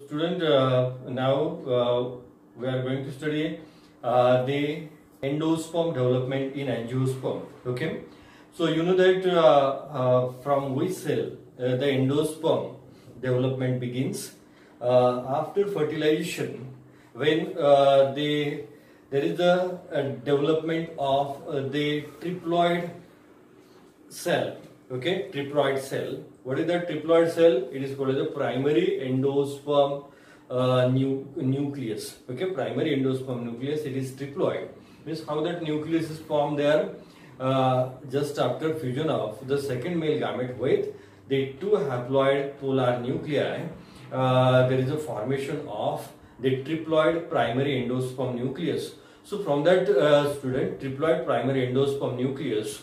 Student, now we are going to study the endosperm development in angiosperm. Okay, so you know that from which cell the endosperm development begins after fertilization, when there is a development of the triploid cell. Okay, triploid cell. What is that triploid cell? It is called as the primary endosperm nucleus. Okay, primary endosperm nucleus. It is triploid. Means how that nucleus is formed there just after fusion of the second male gamete with the two haploid polar nuclei. There is a formation of the triploid primary endosperm nucleus. So from that student, triploid primary endosperm nucleus,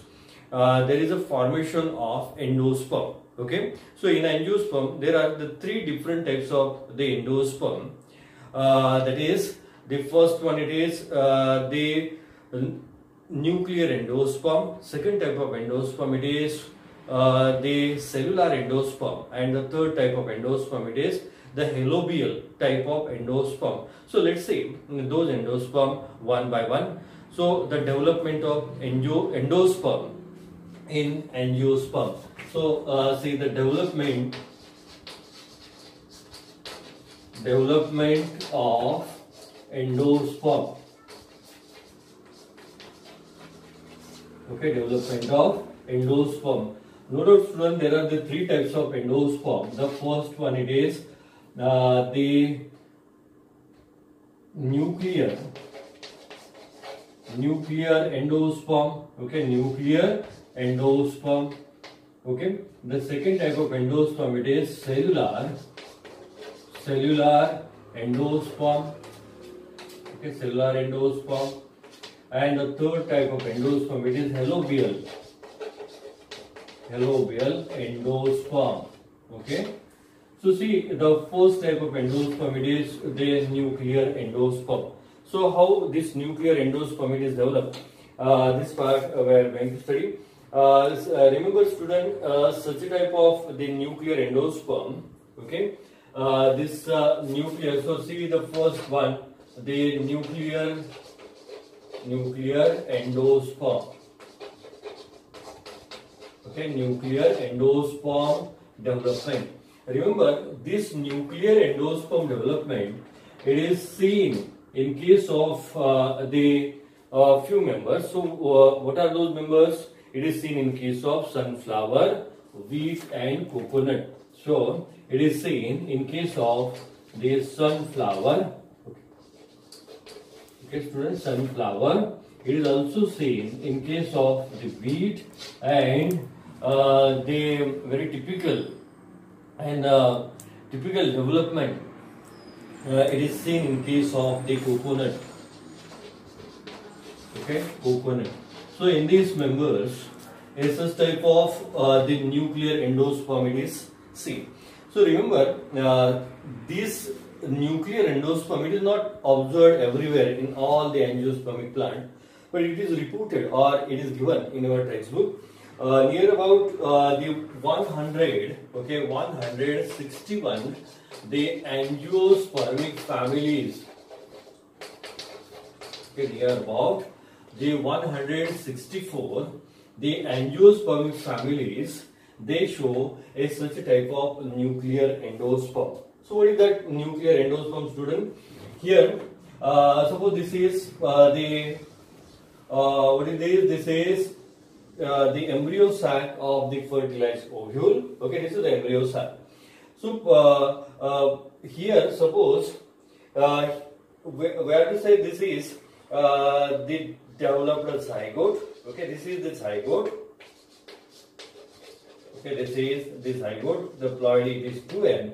there is a formation of endosperm. Okay, so in angiosperm there are the three different types of the endosperm. That is, the first one, it is the nuclear endosperm. Second type of endosperm, it is the cellular endosperm, and the third type of endosperm, it is the halobial type of endosperm. So let's see those endosperm one by one. So the development of endosperm in angiosperm. So see the development of endosperm. Okay, development of endosperm. Note out, student, there are the three types of endosperm. The first one, it is the nuclear endosperm. Okay, nuclear endosperm. Okay, the second type of endosperm, it is cellular endosperm. Okay, cellular endosperm. And the third type of endosperm, it is halobial endosperm. Okay, so see the first type of endosperm, it is the nuclear endosperm. So how this nuclear endosperm it is developed? This part we are going to study. Remember, student, such a type of the nuclear endosperm. Okay, this nuclear. So see the first one, the nuclear endosperm. Okay, nuclear endosperm development. Remember, this nuclear endosperm development, it is seen in case of the few members. So what are those members? It is seen in case of sunflower, wheat and coconut. So it is seen in case of the sunflower. Okay, students, sunflower. It is also seen in case of the wheat, and the very typical development, it is seen in case of the coconut. Okay, coconut. So in these members, a such type of the nuclear endosperm it is seen. So remember, this nuclear endosperm, it is not observed everywhere in all the angiospermic plant, but it is reported or it is given in our textbook. Near about the 161 the angiospermic families. Okay, near about the 164 the angiospermic families, they show a such a type of nuclear endosperm. So what is that nuclear endosperm, student? Here, suppose this is the what is this? This is the embryo sac of the fertilized ovule. Okay, this is the embryo sac. So here, suppose where to say this is the developed zygote. Okay, this is the zygote. Okay, this is the zygote. The ploidy is 2n,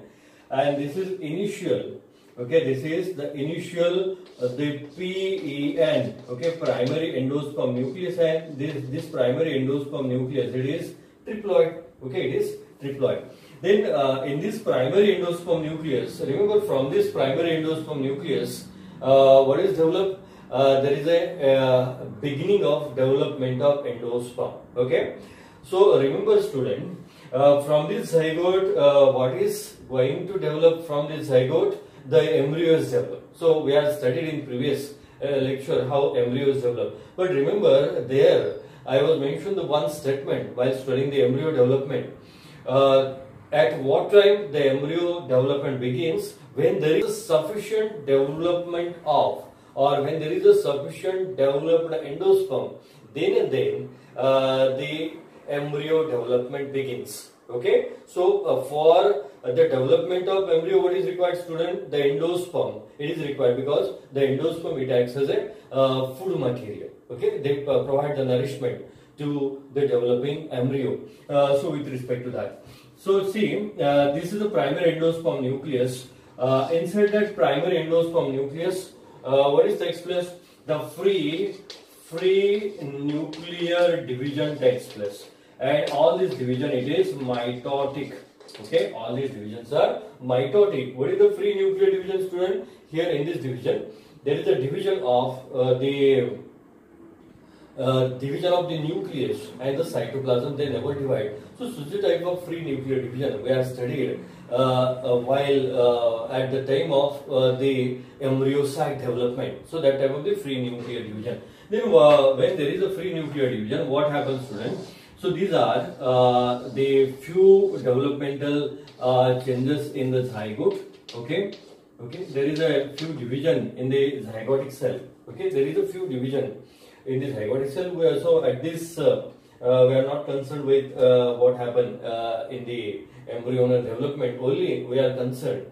and this is initial. Okay, this is the initial the PEN. Okay, primary endosperm nucleus, and this primary endosperm nucleus, it is triploid. Okay, it is triploid. Then in this primary endosperm nucleus, remember, from this primary endosperm nucleus, what is developed? There is a beginning of development of endosperm. Okay, so remember, student, From this zygote, what is going to develop from this zygote? The embryo is developed. So we have studied in previous lecture how embryo is developed. But remember there I was mentioned the one statement while studying the embryo development. At what time the embryo development begins? When there is sufficient development of, or when there is a sufficient developed endosperm, then and then the embryo development begins. Okay, so for the development of embryo, what is required, student? The endosperm. It is required because the endosperm, it acts as a food material. Okay, they provide the nourishment to the developing embryo. So with respect to that, so see, this is the primary endosperm nucleus. Inside that primary endosperm nucleus, what is takes place? The free nuclear division takes place, and all this division, it is mitotic. Okay, all these divisions are mitotic. What is the free nuclear division, student? Here in this division, there is a division of the nucleus and the cytoplasm. They never divide. So such a type of free nuclear division we have studied while at the time of the embryo site development. So that type of the free nuclear division. Then when there is a free nuclear division, what happens, student? So these are the few developmental changes in the zygote. Okay, there is a few division in the zygotic cell. Okay, there is a few division in the zygotic cell. We also at this we are not concerned with what happened in the embryonal development. Only we are concerned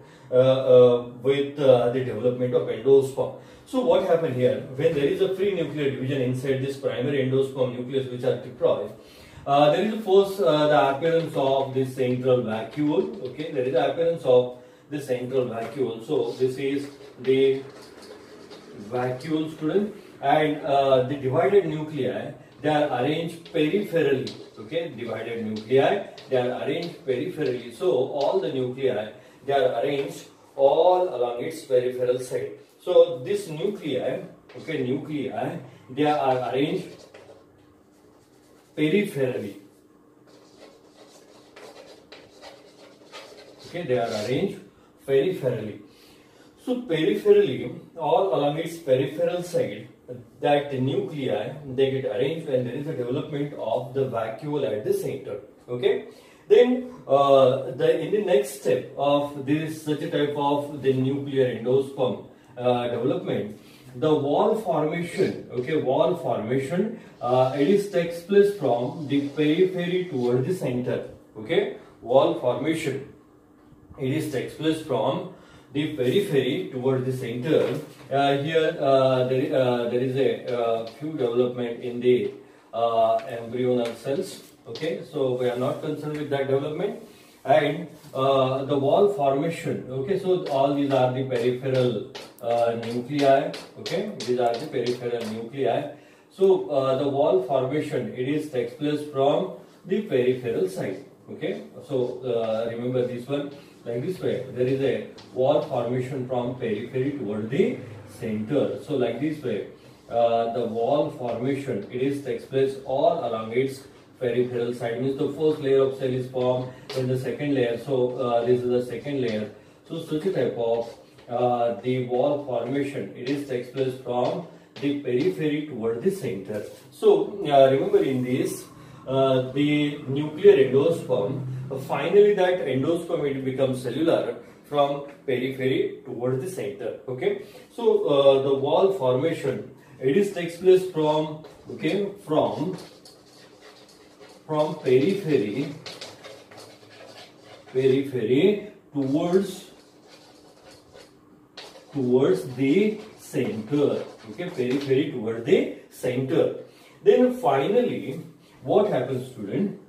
with the development of endosperm. So what happened here? When there is a free nuclear division inside this primary endosperm nucleus, which are diploid, there is first the appearance of this central vacuole. Okay, there is the appearance of the central vacuole. So this is the vacuole, student, and the divided nuclei, they are arranged peripherally. Okay, divided nuclei, they are arranged peripherally. So all the nuclei, they are arranged all along its peripheral side. So this nuclei, okay, nuclei, they are arranged peripherally. Okay, they are arranged peripherally. So peripherally, all along its peripheral side, that nuclei, they get arranged and there is a development of the vacuole at the center. Okay. Then in the next step of this such a type of the nuclear endosperm development, the wall formation, okay, wall formation, it is takes place from the periphery toward the center. Okay, wall formation, it is takes place from the periphery toward the center. Here there is a few development in the embryonal cells. Okay, so we are not concerned with that development. And the wall formation, okay, so all these are the peripheral nuclei. Okay, these are the peripheral nuclei. So the wall formation, it is takes place from the peripheral side. Okay, so remember this one, like this way, there is a wall formation from periphery toward the center. So like this way, the wall formation, it is takes place all along its peripheral side. Means the first layer of cell is formed, then the second layer. So this is the second layer. So such a type of the wall formation, it is takes place from the periphery toward the center. So remember in this, the nuclear endosperm, finally that endosperm, it becomes cellular from periphery toward the center. Okay, so the wall formation, it is takes place from, okay, from periphery towards the center. Okay, periphery toward the center. Then finally, what happens, student?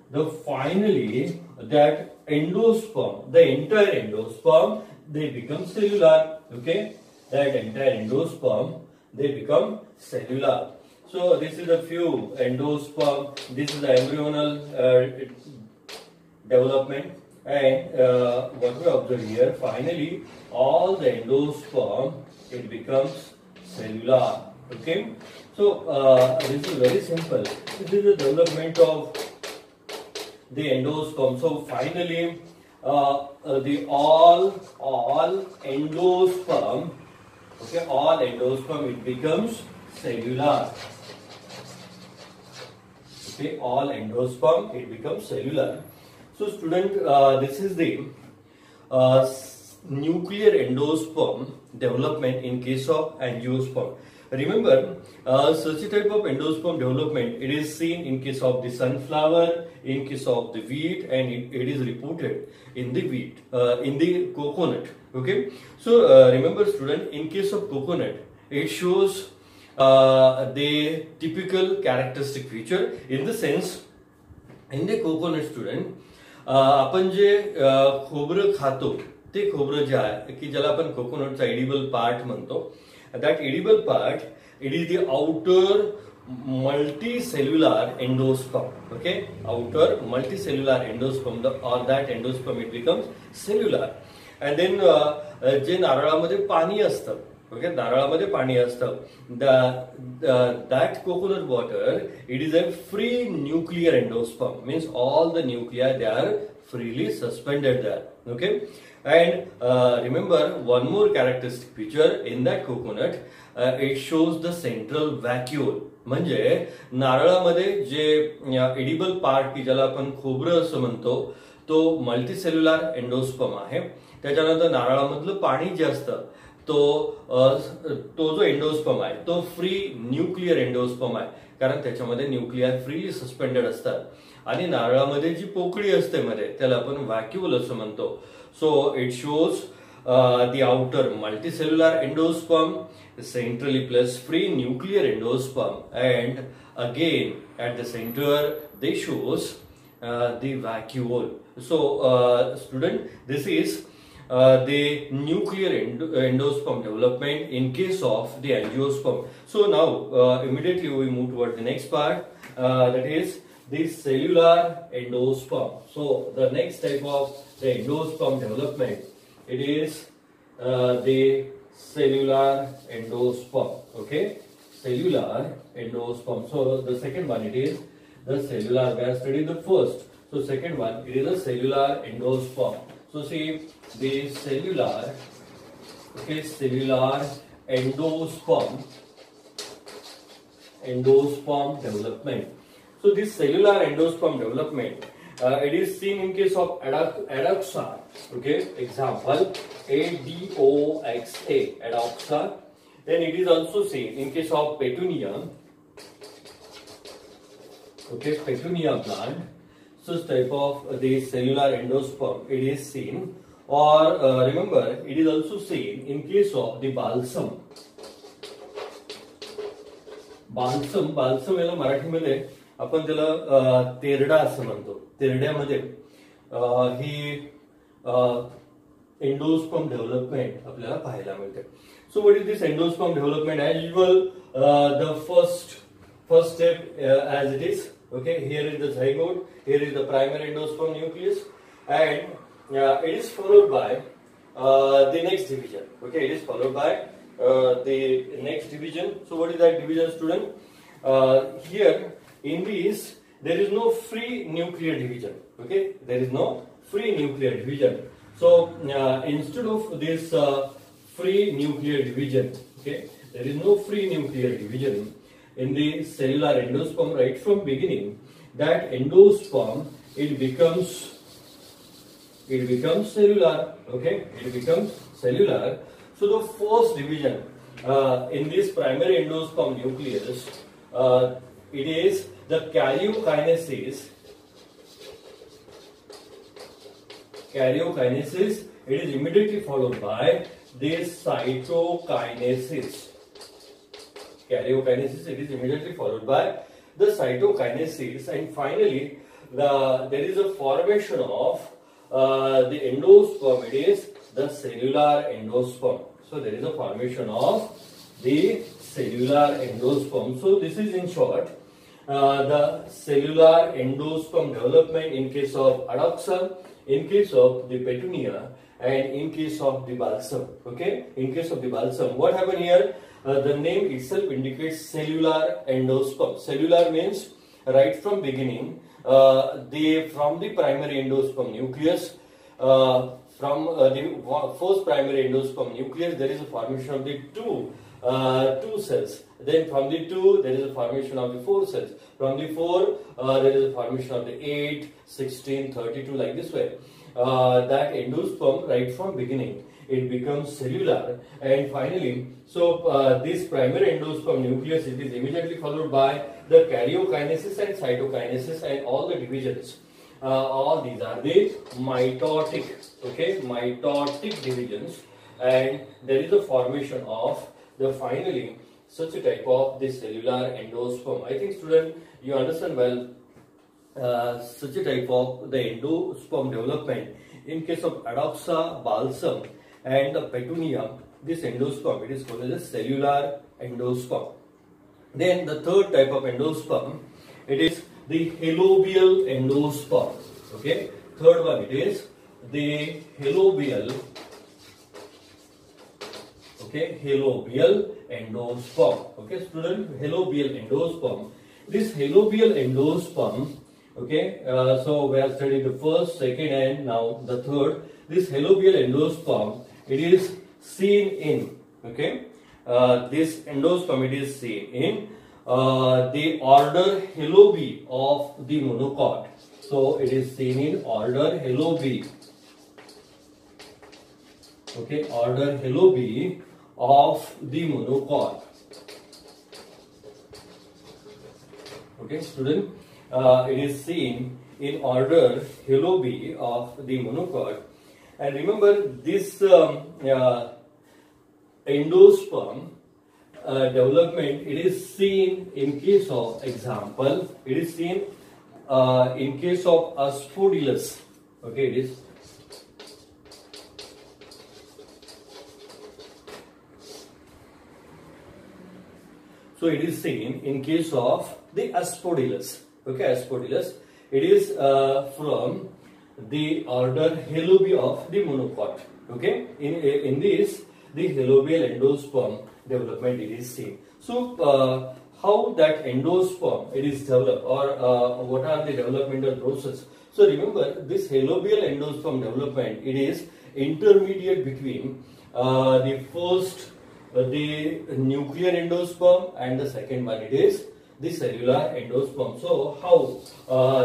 Finally that endosperm, the entire endosperm, they become cellular. Okay, that entire endosperm, they become cellular. So this is a few endosperm. This is the embryonal development, and what we observe here, finally all the endosperm, it becomes cellular. Okay, so this is very simple. This is the development of the endosperm. So finally, the all endosperm, okay, all endosperm, it becomes cellular. Okay, all endosperm, it becomes cellular. So student, this is the nuclear endosperm development in case of angiosperm. Remember, such a type of endosperm development, it is seen in case of the sunflower, in case of the wheat, and it is reported in the wheat, in the coconut. Okay, so remember student, in case of coconut, it shows the typical characteristic feature in the sense, in the coconut student, आपण जे खोबरं खातो ते खोबरं जे आहे की ज्याला आपण कोकोनटचा edible part म्हणतो, that edible part, it is the outer multicellular endosperm. Okay, outer multicellular endosperm, or that endosperm, it becomes cellular. And then जे नारळामध्ये पाणी असतं, okay, नारळामध्ये पाणी असतं, that coconut water, it is a free nuclear endosperm, means all the nuclei, they are freely suspended there. Okay, and remember one more characteristic feature in that coconut, it shows the central vacuole. म्हणजे नारळामध्ये जे edible part की ज्याला आपण खोबरं असं म्हणतो, तो multicellular endosperm आहे. त्याच्यानंतर नारळामधलं पाणी जे असतं तो जो एंडोस्पर्म आहे तो फ्री न्यूक्लियर एंडोस्पर्म आहे, कारण त्याच्यामध्ये न्यूक्लियर फ्रीली सस्पेंडेड असतात. आणि नारळामध्ये जी पोकळी असते मध्ये त्याला आपण व्हॅक्यूल असं म्हणतो. So it shows the outer multicellular endosperm, centrally placed free nuclear endosperm, and again at the center they shows the vacuole. So student, this is the nuclear endosperm development in case of the angiosperm. So now immediately we move toward the next part, that is the cellular endosperm. So the next type of the endosperm development, it is the cellular endosperm. Okay, cellular endosperm. So the second one, it is the cellular. We have studied the first. So second one, it is the cellular endosperm. So see the cellular, okay, cellular endosperm development. So this cellular endosperm development, it is seen in case of Adoxa. Okay, example ADOXA, Adoxa. Then it is also seen in case of Petunia. Okay, Petunia plant. Such type of the cellular endosperm, it is seen. Or remember, it is also seen in case of the balsam. balsam याला मराठीमध्ये आपण त्याला तेरडा असं म्हणतो. तेरड्यामध्ये ही endosperm development आपल्याला पाहायला मिळते. So what is this endosperm development? As usual the first step as it is. Okay, here is the zygote, here is the primary endosperm nucleus, and it is followed by the next division. Okay, it is followed by the next division. So what is that division, student? Here in this there is no free nuclear division. Okay, there is no free nuclear division. So instead of this free nuclear division, okay, there is no free nuclear division in the cellular endosperm. Right from beginning, that endosperm, it becomes cellular. Okay, it becomes cellular. So the first division in this primary endosperm nucleus, it is the karyokinesis. Karyokinesis, it is immediately followed by this cytokinesis. Karyokinesis, it is immediately followed by the cytokinesis, and finally there is a formation of the endosperm. It is the cellular endosperm. So there is a formation of the cellular endosperm. So this is in short the cellular endosperm development in case of Adoxa, in case of the Petunia, and in case of the balsam. Okay, in case of the balsam, what happened here? The name itself indicates cellular endosperm. Cellular means right from beginning from the primary endosperm nucleus, from the first primary endosperm nucleus, there is a formation of the two cells. Then from the 2, there is a formation of the 4 cells. From the 4, there is a formation of the 8, 16, 32, like this way. That endosperm, right from beginning, it becomes cellular, and finally, so this primary endosperm nucleus, it is immediately followed by the karyokinesis and cytokinesis and all the divisions. All these are the mitotic, okay, mitotic divisions, and there is a formation of the finally such a type of the cellular endosperm. I think, student, you understand well such a type of the endosperm development. In case of Adoxa, balsam and the petunia, this endosperm, it is called as a cellular endosperm. Then the third type of endosperm, it is the halobial endosperm. Okay, third one, it is the halobial. Okay, halobial endosperm. Okay, student, halobial endosperm. This halobial endosperm, okay, so we have studied the first, second, and now the third. This halobial endosperm, it is seen in, okay, this endosperm, it is seen in the order Halobi of the monocot. So it is seen in order Halobi. Okay, order Halobi of the monocot. Okay, student, it is seen in order Halobi of the monocot. And remember, this endosperm development, it is seen in case of, example, it is seen in case of Asphodylus. Okay, it is. So it is seen in case of the Asphodylus. Okay, Asphodylus. It is from the order Halobi of the monocot. Okay, in this, the halobial endosperm development, it is seen. So how that endosperm it is developed, or what are the developmental process? So remember, this halobial endosperm development, it is intermediate between the first the nuclear endosperm and the second one, it is the cellular endosperm. So how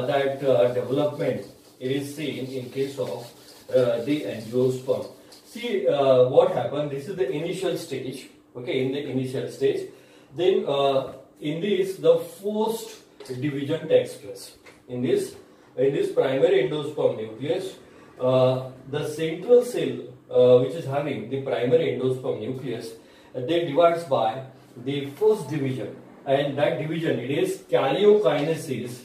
that development, it is seen in case of the angiosperm. See what happened. This is the initial stage. Okay, in the initial stage, then in this the first division takes place. In this primary endosperm nucleus, the central cell which is having the primary endosperm nucleus, they divides by the first division, and that division, it is karyokinesis.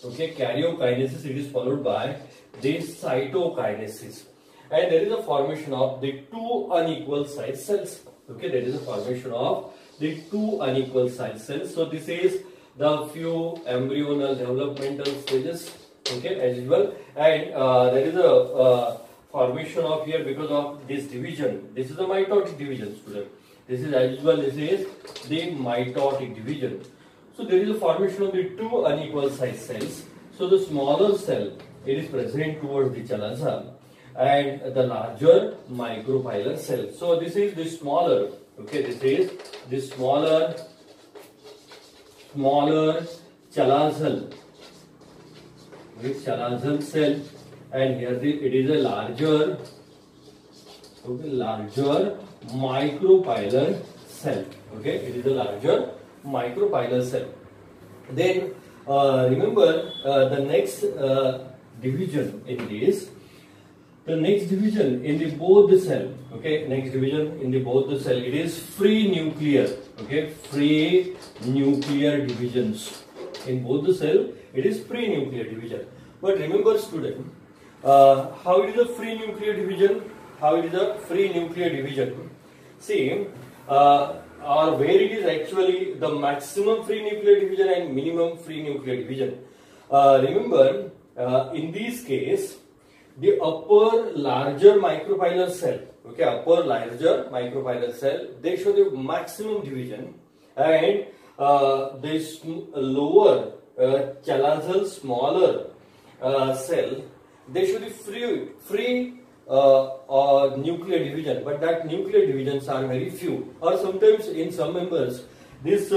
Okay, karyokinesis, it is followed by the cytokinesis, and there is a formation of the two unequal size cells. Okay, there is a formation of the two unequal size cells. So this is the few embryonal developmental stages. Okay, as usual, and there is a formation of here because of this division. This is the mitotic division, student. This is as usual. This is the mitotic division. So there is a formation of the two unequal size cells. So the smaller cell, it is present towards the chalaza, and the larger micropylar cell. So this is the smaller. Okay, this is the smaller chalazal. Chalazal cell, and here it is a larger micropylar cell. Okay, it is a larger micropylar cell. Then remember the next division in this. The next division in the both the cell. Okay, next division in the both the cell. It is free nuclear. Okay, free nuclear divisions in both the cell. It is free nuclear division. But remember, student, how it is a free nuclear division? How it is a free nuclear division? See, or where it is actually the maximum free nuclear division and minimum free nuclear division. Remember, in this case, the upper larger micropylar cell, okay, upper larger micropylar cell, they show the maximum division, and this lower chalazal smaller cell, there should be free nuclear division, but that nuclear divisions are very few, or sometimes in some members this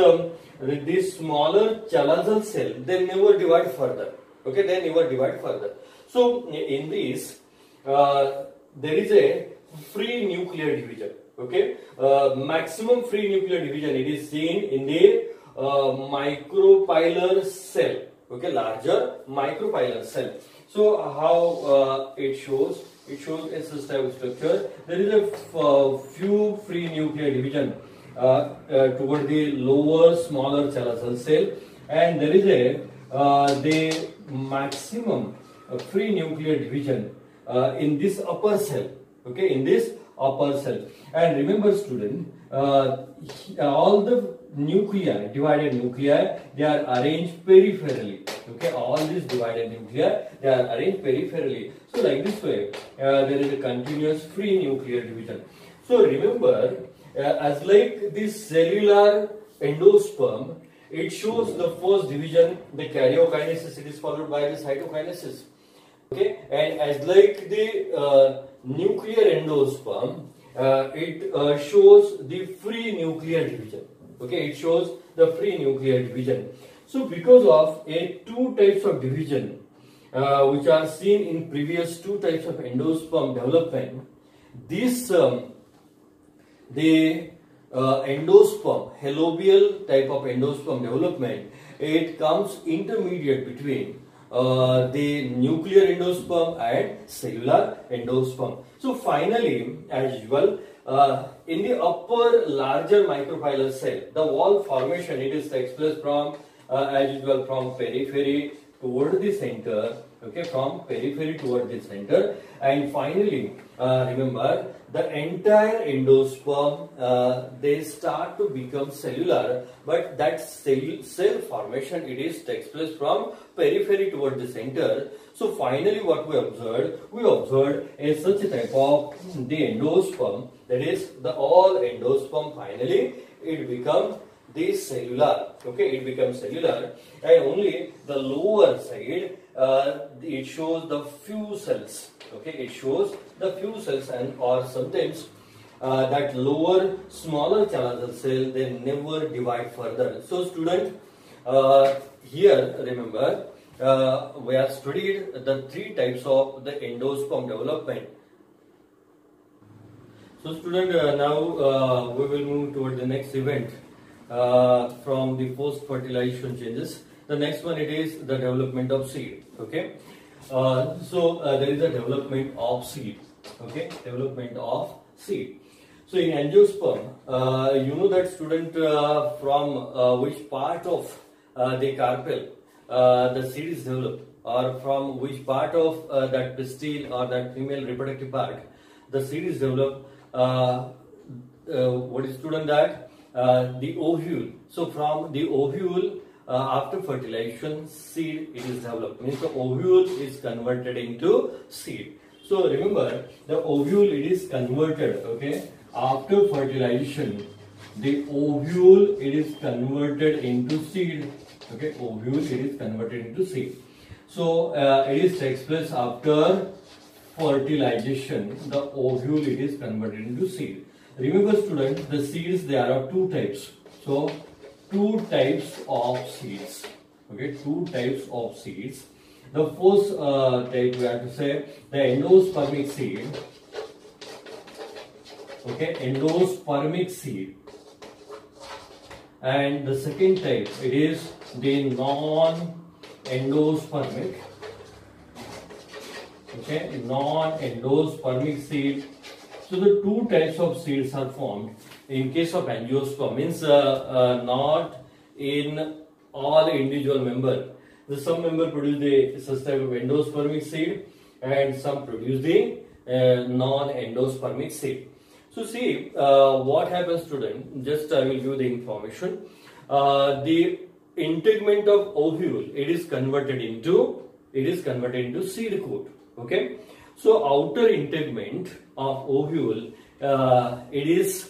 smaller chalazal cell, they never divide further. Okay, they never divide further. So in this there is a free nuclear division. Okay, maximum free nuclear division it is seen in the micropylar cell. Okay, larger micropylar cell. So how it shows? It shows a such structure. There is a few free nuclear division toward the lower smaller chalazal cell, and there is a the maximum free nuclear division in this upper cell. Okay, in this upper cell. And remember, student, all the nuclei, divided nuclei, they are arranged peripherally. Okay, all these divided nuclei, they are arranged peripherally. So like this way, there is a continuous free nuclear division. So remember, as like this cellular endosperm, it shows the first division, the karyokinesis, it is followed by the cytokinesis. Okay, and as like the nuclear endosperm, it shows the free nuclear division. Okay, it shows the free nuclear division. So because of two types of division which are seen in previous two types of endosperm development, this the endosperm, halobial type of endosperm development, it comes intermediate between the nuclear endosperm and cellular endosperm. So finally, as usual, in the upper larger micropylar cell, the wall formation, it is takes place from as usual from periphery toward the center. Okay, from periphery toward the center, and finally remember the entire endosperm they start to become cellular, but that cell formation it is takes place from periphery toward the center. So finally what we observed is such a type of the endosperm, that is the all endosperm finally it becomes the cellular. Okay, it becomes cellular, and only the lower side it shows the few cells. Okay, it shows the few cells, and or sometimes that lower smaller chalazal cell they never divide further. So student, here remember we have studied the three types of the endosperm development. So student, now we will move toward the next event from the post fertilization changes. The next one, it is the development of seed. Okay, so there is a development of seed. Okay, development of seed. So in angiosperm, you know that student, from which part of the carpel the seed is developed, or from which part of that pistil or that female reproductive part the seed is developed. What is student that? The ovule. So from the ovule, after fertilization, seed it is developed. Means the ovule is converted into seed. So remember, the ovule it is converted. Okay, after fertilization, the ovule it is converted into seed. Okay, ovule it is converted into seed. So it is takes place after fertilization. The ovule it is converted into seed. Remember students, the seeds there are two types. So two types of seeds. Okay, two types of seeds. The first type we have to say the endospermic seed. Okay, endospermic seed. And the second type it is the non-endospermic. Okay, non-endospermic seed. So the two types of seeds are formed in case of angiosperm, means not in all individual member. The some member produce the such type of endospermic seed, and some produce the non-endospermic seed. So see what happens, student. Just I will give the information. The integument of ovule it is converted into seed coat. Okay. So outer integument of ovule it is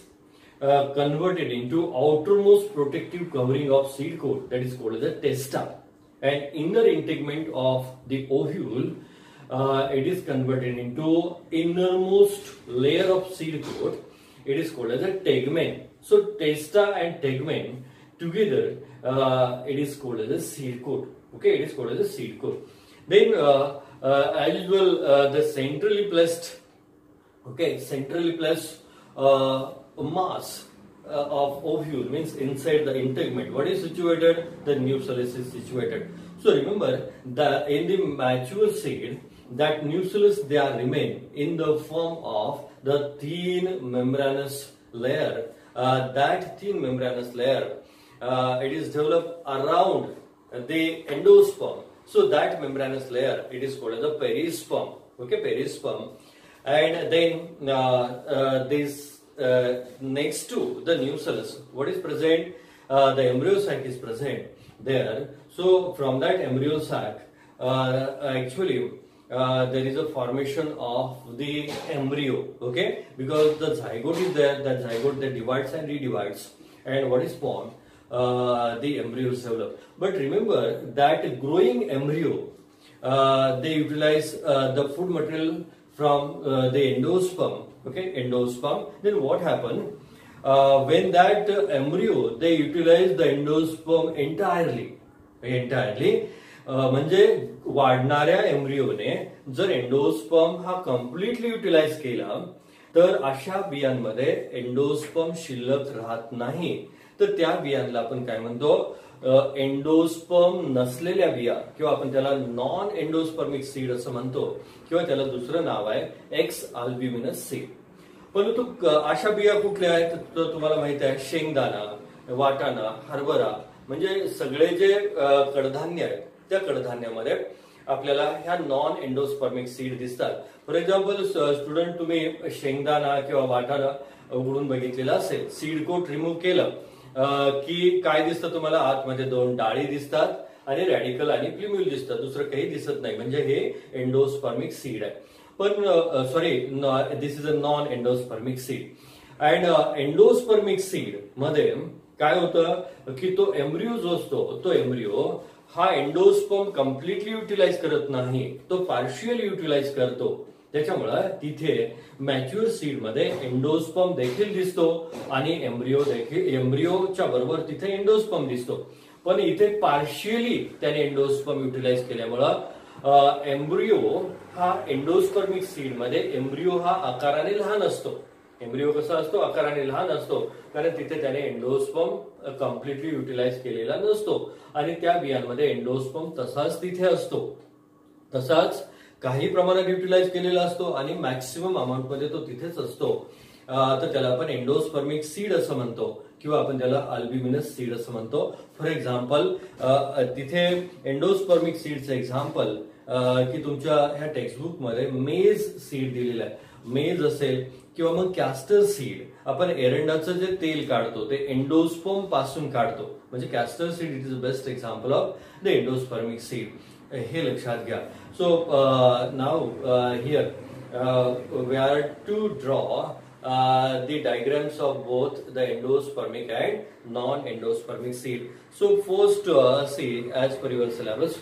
converted into outermost protective covering of seed coat, that is called as the testa. and inner integument of the ovule, it is converted into innermost layer of seed coat. It is called as a tegumen. So testa and tegumen together, it is called as a seed coat. Okay, it is called as a seed coat. Then, as usual, the centrally placed, mass of ovule means inside the integument. What is situated? The nucellus is situated. So remember, in the mature seed, that nucellus there remain in the form of the thin membranous layer. That thin membranous layer, it is developed around the endosperm. So that membranous layer, it is called as the perisperm. Okay, perisperm. And then this next to the nucellus, what is present? The embryo sac is present there. So from that embryo sac, actually there is a formation of the embryo. Okay, because the zygote is there. That zygote that divides and redivides, and what is formed? The embryos develop. But remember that growing embryo, they utilize the food material from the endosperm. Okay, endosperm. Then what happened? When that embryo, they utilize the endosperm entirely. म्हणजे वाढणाऱ्या एम्ब्रियोने जर endosperm हा completely utilise केला तर अशा बियांमध्ये endosperm शिल्लक राहत नाही. तर त्या बियांना आपण काय म्हणतो? एंडोस्पर्म नसलेल्या बिया, किंवा आपण त्याला नॉन एंडोस्पर्मिक सीड असं म्हणतो, किंवा त्याला दुसरं नाव आहे एक्स अल्ब्युमिनस सीड. परंतु अशा बिया कुठल्या आहेत तर तुम्हाला माहित आहे, शेंगदाणा, वाटाणा, हरभरा, म्हणजे सगळे जे कडधान्य आहेत त्या कडधान्यामध्ये आपल्याला ह्या नॉन एंडोस्पर्मिक सीड दिसतात. फॉर एक्झाम्पल, स्टुडंट, तुम्ही शेंगदाणा किंवा वाटाणा उघडून बघितलेला असेल, सीड कोट रिमूव्ह केलं की काय दिसतं तुम्हाला? आतमध्ये दोन डाळी दिसतात आणि रॅडिकल आणि प्लिम्युल दिसतात, दुसरं काही दिसत नाही. म्हणजे हे एंडोस्पर्मिक सीड आहे. पण this is a non endospermic seed. And endospermic seed मध्ये काय होतं की तो एम्ब्रियो जो असतो, तो एम्ब्रियो हा एंडोस्पर्म कम्प्लिटली युटिलाइज करत नाही, तो पार्शियल युटिलाइज करतो. त्याच्यामुळे तिथे मॅच्युअर सीड मध्ये एंडोस्पर्म देखील दिसतो आणि एम्ब्रियोच्या बरोबर तिथे एंडोस्पर्म दिसतो. पण इथे पार्शियली त्याने एंडोस्पर्म युटिलाइज केल्यामुळं एम्ब्रियो हा एंडोस्पर्मिक सीड मध्ये एम्ब्रियो हा आकाराने लहान असतो. एम्ब्रियो कसा असतो? आकाराने लहान असतो, कारण तिथे त्याने एंडोस्पर्म कम्प्लिटली युटिलाइज केलेला नसतो आणि त्या बियांमध्ये एंडोस्पर्म तसाच तिथे असतो. तसाच काही प्रमाणात युटिलाइज केलेला असतो आणि मॅक्सिमम अमाऊंट मध्ये तो तिथेच असतो. तर त्याला आपण एंडोस्पर्मिक सीड असं म्हणतो, किंवा आपण त्याला अल्ब्युमिनस सीड असं म्हणतो. फॉर एक्झाम्पल, तिथे एंडोस्पर्मिक सीडचं एक्झाम्पल की तुमच्या ह्या टेक्स्टबुक मध्ये मेज सीड दिलेलं आहे. मेज असेल किंवा मग कॅस्टर सीड, आपण एरंडाचं जे तेल काढतो ते एंडोस्पर्म पासून काढतो, म्हणजे castor seed it is best example of the endospermic seed. हे लक्षात घ्या. So now here we are to draw the diagrams of both the endospermic and non-endospermic seed. So first, see, as per your syllabus,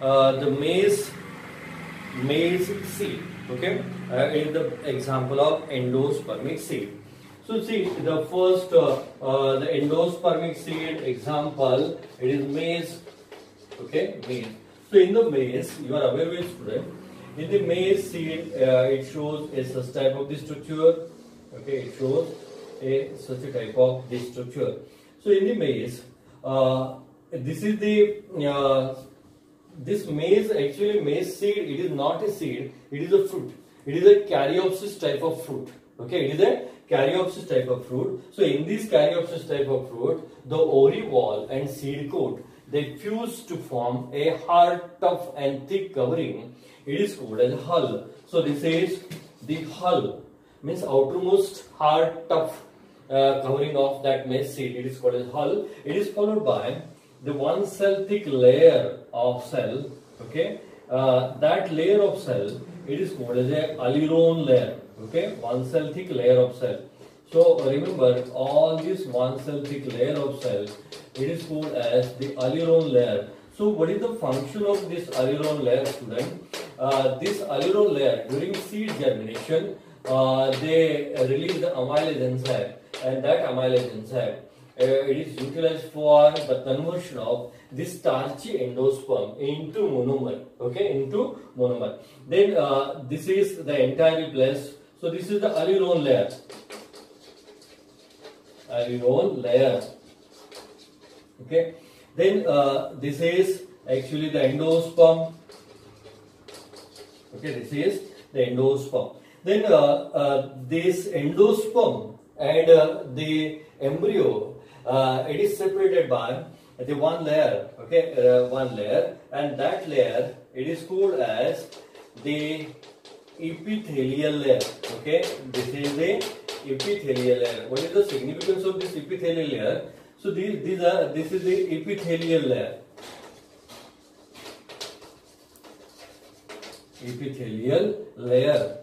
the maize seed, okay, is the example of endospermic seed. So see, the first, the endospermic seed example, it is maize, okay, maize. So in the maize, you are aware with student, in the maize seed, it shows a such type of the structure. Okay, it shows such a type of this structure. So in the maize, this is the this maize, actually maize seed, it is not a seed, it is a fruit. It is a caryopsis type of fruit. Okay, it is a caryopsis type of fruit. So in this caryopsis type of fruit, the ovary wall and seed coat, they fuse to form a hard, tough and thick covering. It is called as hull. So this is the hull, means outermost hard, tough covering of that maize seed. It is called as hull. It is followed by the one cell thick layer of cell. Okay, that layer of cell, it is called as a aleurone layer. Okay, one cell thick layer of cell. So remember, all this one cell thick layer of cell, it is called as the aleurone layer. So what is the function of this aleurone layer, student? This aleurone layer during seed germination, they release the amylase enzyme, and that amylase enzyme it is utilized for the conversion of this starchy endosperm into monomer. Okay, into monomer. Then this is the entire place. So this is the aleurone layer. Aleurone layer. Okay. Then this is actually the endosperm. Okay, this is the endosperm. Then this endosperm and the embryo, it is separated by the one layer. Okay, one layer, and that layer it is called as the epithelial layer. Okay, this is the epithelial layer. What is the significance of this epithelial layer? So this is the epithelial layer. Epithelial layer.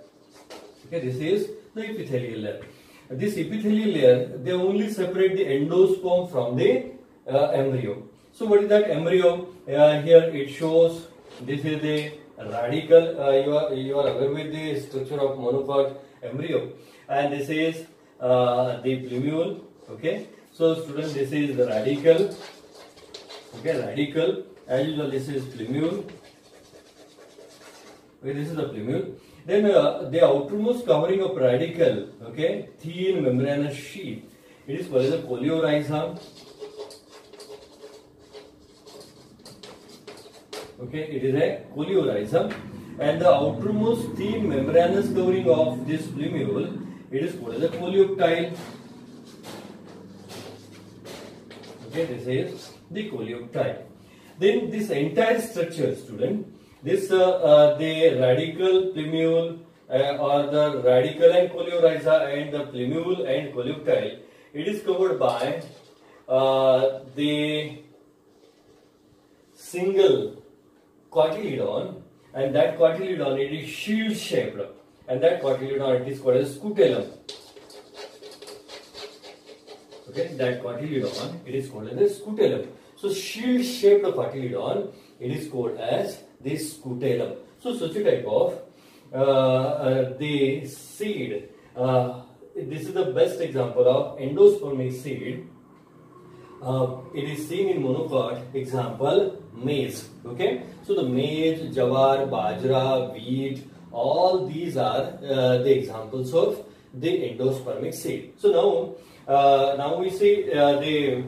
Okay, this is the epithelial layer. This epithelial layer, they only separate the endosperm from the embryo. So what is that embryo? Here it shows this is the radical. You are aware with the structure of monocot embryo, and this is the plumule. Okay. So student, this is the radical. Okay, radical. As usual, this is plumule. Okay, this is the plumule. Then the outermost covering of radical, okay, thin membranous sheath, it is called as a coleorhiza. Okay, it is a coleorhiza, and the outermost thin membranous covering of this plumule, it is called as a coleoptile. Okay, this is the coleoptile. Then this entire structure, student, this the radical, plumule, or the radical and coleorhiza, and the plumule and coleoptile, it is covered by the single cotyledon, and that cotyledon it is shield shaped, and that cotyledon it is called as scutellum. Okay, that cotyledon it is called as a scutellum. So shield shaped cotyledon it is called as the scutellum. So such a type of the seed. This is the best example of endospermic seed. It is seen in monocot. Example, maize. Okay, so the maize, jawar, bajra, wheat, all these are the examples of the endospermic seed. So now we see the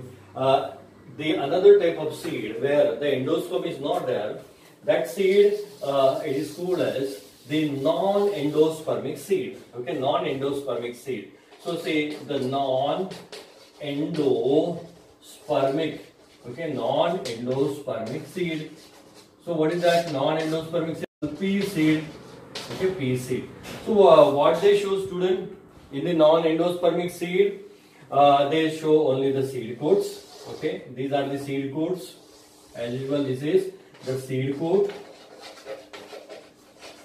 another type of seed where the endosperm is not there. That seed it is called as the non-endospermic seed. Okay, non-endospermic seed. So say the non-endospermic. Okay, non-endospermic seed. So what is that non-endospermic seed? Pea seed. Okay, pea seed. So what they show, student, in the non-endospermic seed, they show only the seed coats. Okay, these are the seed coats. As usual, this is the seed coat.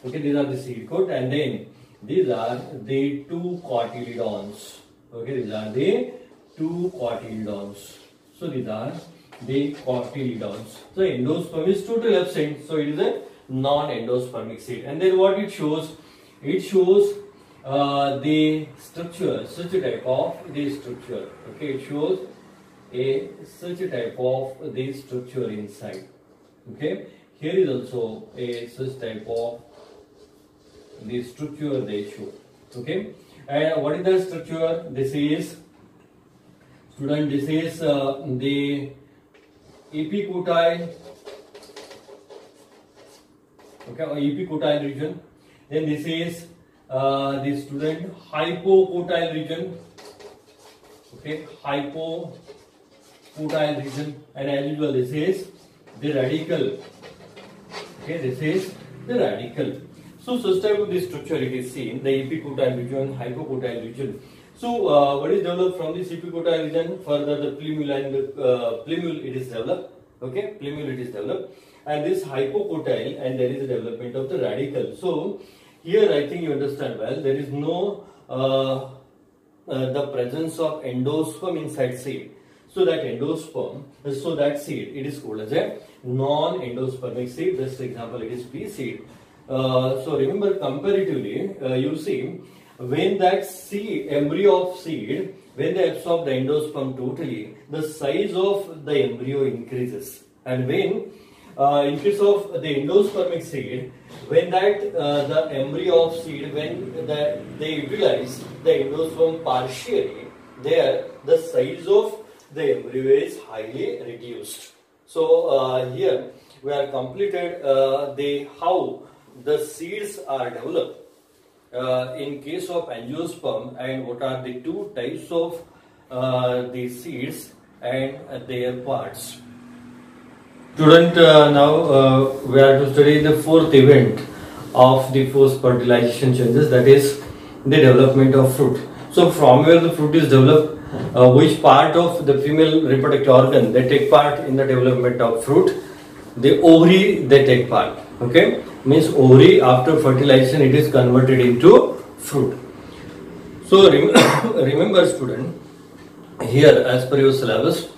Okay, these are the seed coat, and then these are the two cotyledons. Okay, these are the two cotyledons. So these are the cotyledons. So endosperm is totally absent. So it is a non-endospermic seed. And then what it shows? It shows the structure, such a type of the structure. Okay, it shows such a type of the structure inside. Okay, here is also a such type of the structure they show. Okay, and what is the structure? This is, student, this is the epicotyle. Okay, or epicotyle region. Then this is the student hypocotyle region. Okay, hypocotyle region, and as usual, this is the radical. Okay, this is the radical. So such type of the structure it is seen, the epicotyle region, hypocotyle region. So what is developed from this epicotyle region? Further the plumule and the plumule it is developed. Okay, plumule it is developed, and this hypocotyle, and there is a development of the radical. So here I think you understand well. There is no the presence of endosperm inside seed. So that endosperm, so that seed, it is called as a non-endospermic seed. Best example, it is pea seed. So remember, comparatively, you see, when that seed, embryo of seed, when they absorb the endosperm totally, the size of the embryo increases. And when, in case of the endospermic seed, when that the embryo of seed, when they utilize the endosperm partially, there the size of the embryo is highly reduced. So here we are completed how the seeds are developed in case of angiosperm, and what are the two types of the seeds and their parts. Student, now we are to study the fourth event of the post fertilization changes, that is the development of fruit. So from where the fruit is developed, which part of the female reproductive organ they take part in the development of fruit? The ovary they take part. Okay, means ovary after fertilization it is converted into fruit. So remember, student, here as per your syllabus,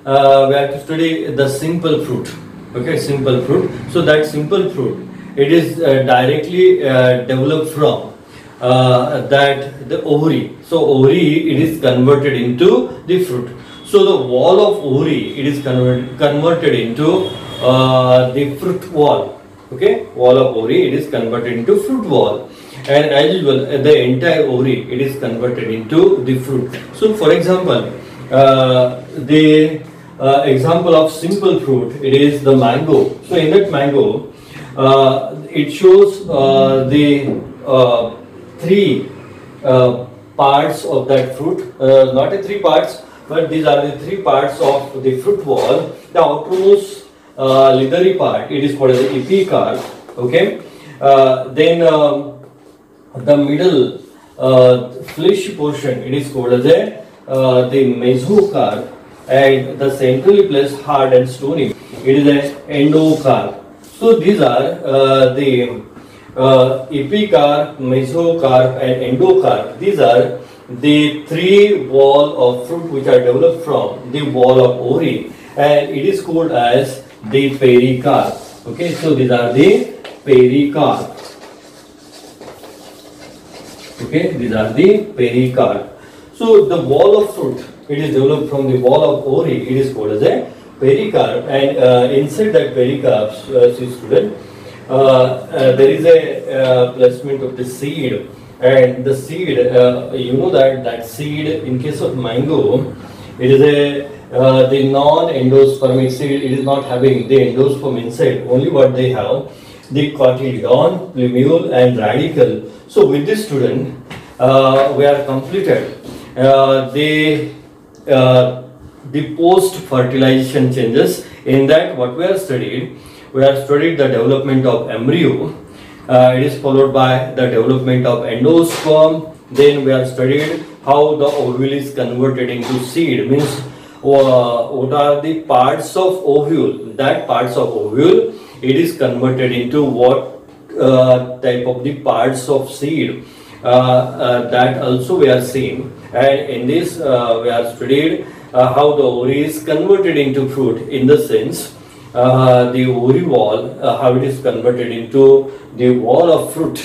we have to study the simple fruit. Okay, simple fruit. So that simple fruit, it is directly developed from that the ovary. So ovary, it is converted into the fruit. So the wall of ovary, it is converted into the fruit wall. Okay, wall of ovary, it is converted into fruit wall. And as usual, the entire ovary, it is converted into the fruit. So for example, the example of simple fruit, it is the mango. So in that mango, it shows the three parts of that fruit, not the three parts, but these are the three parts of the fruit wall. The outermost leathery part, it is called as the epicarp. Okay, then the middle fleshy portion, it is called as the mesocarp, and the centrally placed hard and stony, it is an endocarp. So these are the epicarp, mesocarp and endocarp. These are the three wall of fruit which are developed from the wall of ovary, and it is called as the pericarp. Okay, so these are the pericarp. Okay, these are the pericarp. So the wall of fruit, it is developed from the wall of ovary, it is called as a pericarp, and inside that pericarp, see student, there is a placement of the seed, and the seed, you know that seed, in case of mango, it is the non-endospermic seed. It is not having the endosperm inside, only what they have, the cotyledon, plumule and radicle. So with this student, we are completed the post-fertilization changes. In that, what we have studied the development of embryo. It is followed by the development of endosperm. Then we have studied how the ovule is converted into seed. Means what are the parts of ovule? That parts of ovule, it is converted into what type of the parts of seed. That also we are seeing. And in this we have studied how the ovary is converted into fruit, in the sense the ovary wall, how it is converted into the wall of fruit.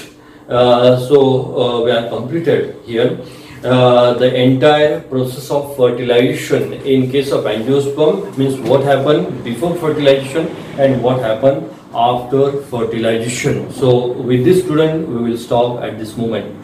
So we are completed here the entire process of fertilization in case of angiosperm, means what happened before fertilization and what happened after fertilization. So with this student, we will stop at this moment.